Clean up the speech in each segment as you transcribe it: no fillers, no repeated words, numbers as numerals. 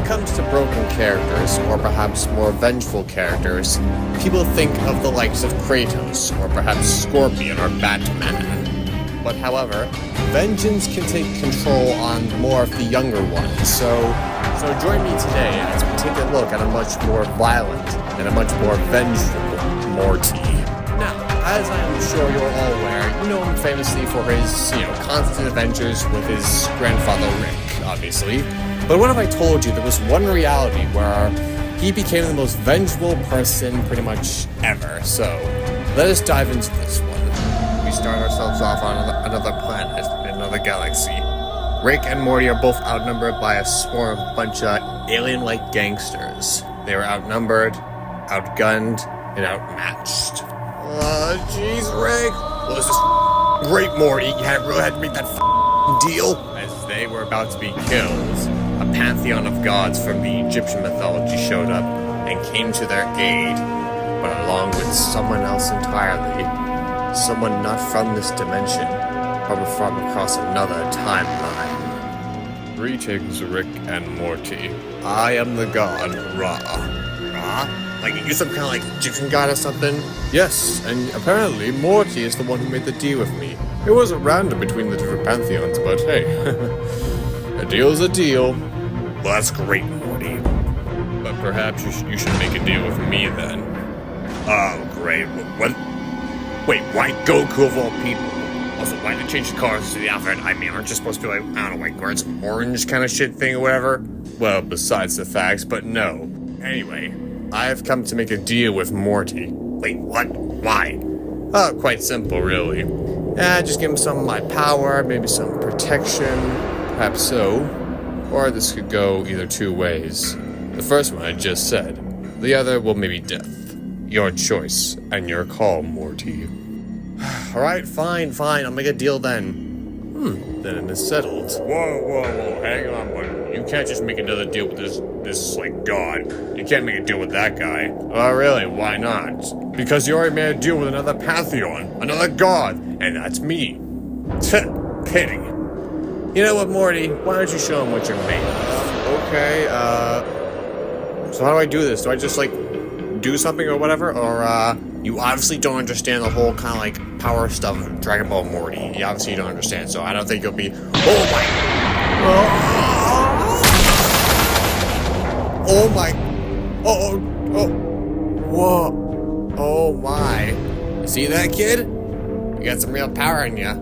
it comes to broken characters, or perhaps more vengeful characters, people think of the likes of Kratos, or perhaps Scorpion, or Batman. But however, vengeance can take control on more of the younger ones, so join me today as we take a look at a much more violent and a much more vengeful Morty. Now, as I am sure you're all aware, you know him famously for his, constant adventures with his grandfather Rick, obviously. But what if I told you there was one reality where he became the most vengeful person pretty much ever? So, let us dive into this one. We start ourselves off on another planet, in another galaxy. Rick and Morty are both outnumbered by a swarm of bunch of alien-like gangsters. They were outnumbered, outgunned, and outmatched. Jeez, Rick. Well, this is great, Morty. You really had to make that deal. As they were about to be killed, a pantheon of gods from the Egyptian mythology showed up and came to their aid, but along with someone else entirely. Someone not from this dimension, but from across another timeline. Greetings, Rick and Morty. I am the god, Ra. Ra? Like, you're some kind of, Egyptian god or something? Yes, and apparently Morty is the one who made the deal with me. It wasn't random between the different pantheons, but hey, a deal's a deal. Well, that's great, Morty. But perhaps you should make a deal with me then. Oh, great. What? Wait, why Goku of all people? Also, why did they change the colors to the outfit? I mean, aren't you supposed to be wearing some orange kind of shit thing or whatever? Well, besides the facts, but no. Anyway, I have come to make a deal with Morty. Wait, what? Why? Oh, quite simple, really. Just give him some of my power, maybe some protection, perhaps so. Or this could go either two ways. The first one I just said. The other, well, maybe death. Your choice, and your call, Morty. Alright, fine, I'll make a deal then. Then it is settled. Whoa, hang on, buddy. You can't just make another deal with this god. You can't make a deal with that guy. Oh, really? Why not? Because you already made a deal with another pantheon, another god, and that's me. Pity. You know what, Morty? Why don't you show him what you're made of? Okay, so how do I do this? Do I just, do something or whatever? Or, you obviously don't understand the whole kind of, power stuff of Dragon Ball Morty. You obviously don't understand, so I don't think you'll be... Oh my... Whoa. Oh my. See that, kid? You got some real power in ya.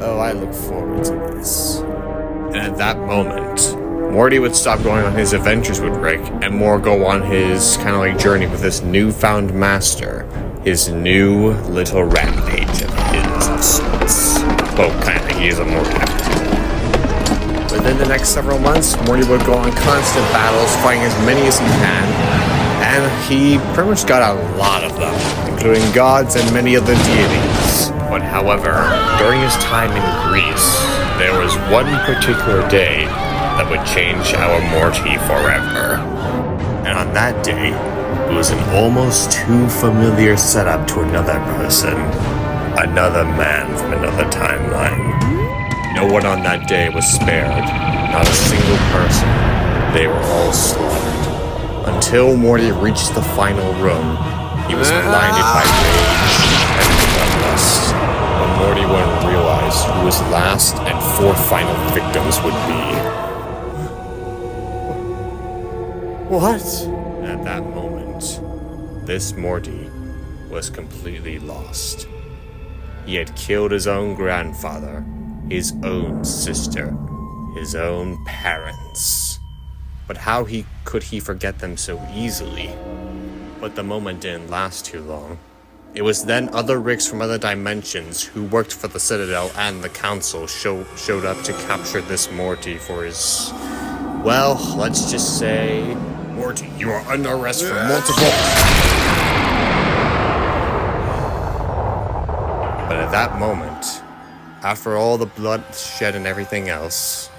Oh, I look forward to this. And at that moment, Morty would stop going on his adventures with Rick and more go on his journey with this newfound master, his new little rampage of his. Well, he is a Morty. Within the next several months, Morty would go on constant battles, fighting as many as he can, and he pretty much got a lot of them, including gods and many other deities. But however, during his time in Greece, there was one particular day that would change our Morty forever. And on that day, it was an almost too familiar setup to another person. Another man from another timeline. No one on that day was spared. Not a single person. They were all slaughtered. Until Morty reached the final room, he was blinded by rage and bloodlust. But Morty wouldn't realize who his last and four final victims would be. What? At that moment, this Morty was completely lost. He had killed his own grandfather, his own sister, his own parents. But how could he forget them so easily? But the moment didn't last too long. It was then other Ricks from other dimensions who worked for the Citadel and the Council showed up to capture this Morty for his... Well, let's just say... Morty, you are under arrest for multiple... But at that moment, after all the blood shed and everything else,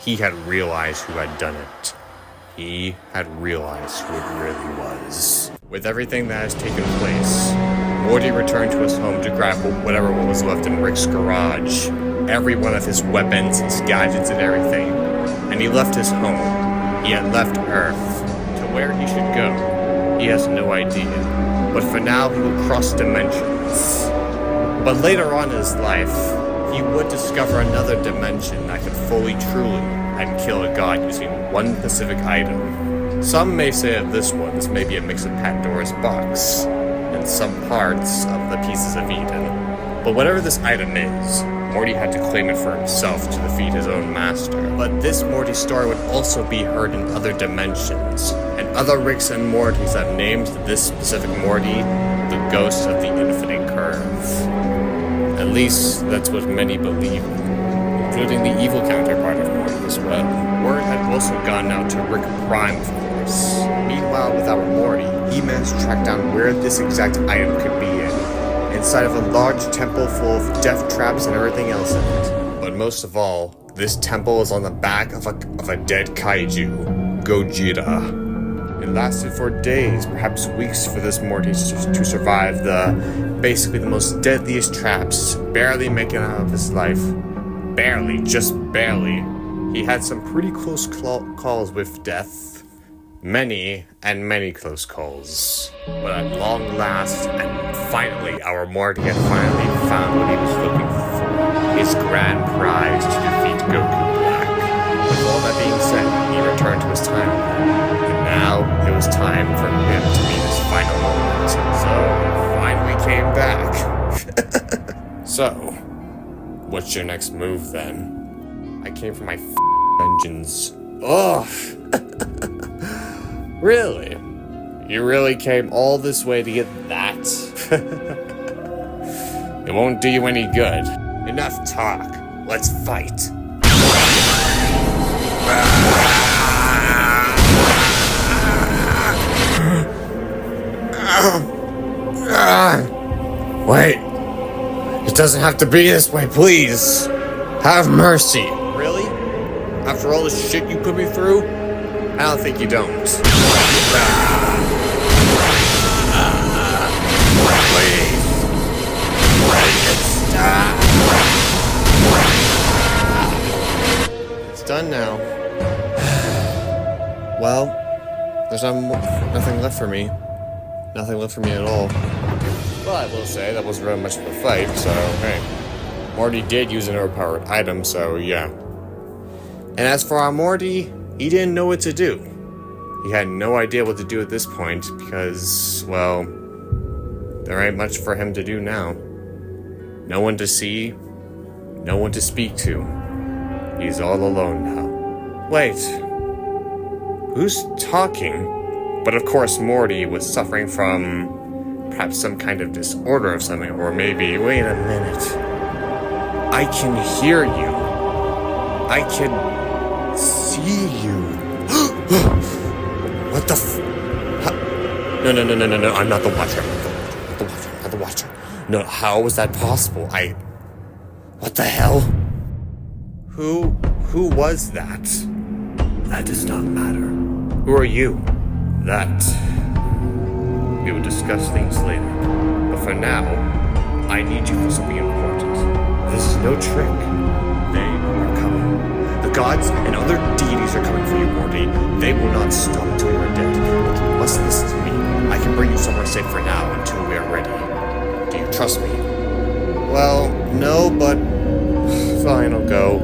he had realized who had done it. He had realized who it really was. With everything that has taken place, Morty returned to his home to grab whatever was left in Rick's garage. Every one of his weapons, his gadgets, and everything. and he left his home. He had left Earth. To where he should go, he has no idea. But for now, he will cross dimensions. But later on in his life, he would discover another dimension that could fully, truly, and kill a god using one specific item. Some may say of this one, this may be a mix of Pandora's box, and some parts of the pieces of Eden. But whatever this item is, Morty had to claim it for himself to defeat his own master. But this Morty story would also be heard in other dimensions, and other Ricks and Mortys have named this specific Morty the Ghost of the Infinite Curve. At least, that's what many believe, including the evil counterpart of Morty as well. Word had also gone out to Rick Prime, of course. Meanwhile, with our Morty, he managed to track down where this exact item could be inside of a large temple full of death traps and everything else in it. But most of all, this temple is on the back of a dead kaiju, Gojira. It lasted for days, perhaps weeks, for this Morty to survive basically the most deadliest traps, barely making it out of his life. Barely, just barely. He had some pretty close calls with death. Many and many close calls. But at long last, and finally, our Morty had finally found what he was looking for. His grand prize to defeat Goku Black. With all that being said, he returned to his timeline. And now, it was time for him to meet his final moment. So, he finally came back. So, what's your next move then? I came for my vengeance. Ugh! Really? You really came all this way to get that? It won't do you any good. Enough talk. Let's fight. Wait. It doesn't have to be this way, please. Have mercy. Really? After all the shit you put me through? I don't think you don't. Please. Make it stop. It's done now. Well, there's nothing left for me. Nothing left for me at all. Well, I will say, that wasn't very much of a fight, so hey. Morty did use an overpowered item, so yeah. And as for our Morty, he didn't know what to do. He had no idea what to do at this point because, well, there ain't much for him to do now. No one to see, no one to speak to. He's all alone now. Wait, who's talking? But of course Morty was suffering from perhaps some kind of disorder of something, or maybe, wait a minute. I can hear you. I can see you. What the No, I'm not the Watcher. I'm not the Watcher. No, how was that possible? What the hell? Who was that? That does not matter. Who are you? That... We will discuss things later. But for now, I need you for something important. This is no trick. They are coming. The gods and other deities are coming for you, Morty. They will not stop until you are dead. But you must listen to me. I can bring you somewhere safe for now until we are ready. Do you trust me? Well, no, but... Fine, I'll go.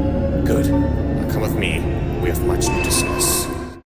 Good. Now come with me. We have much to discuss.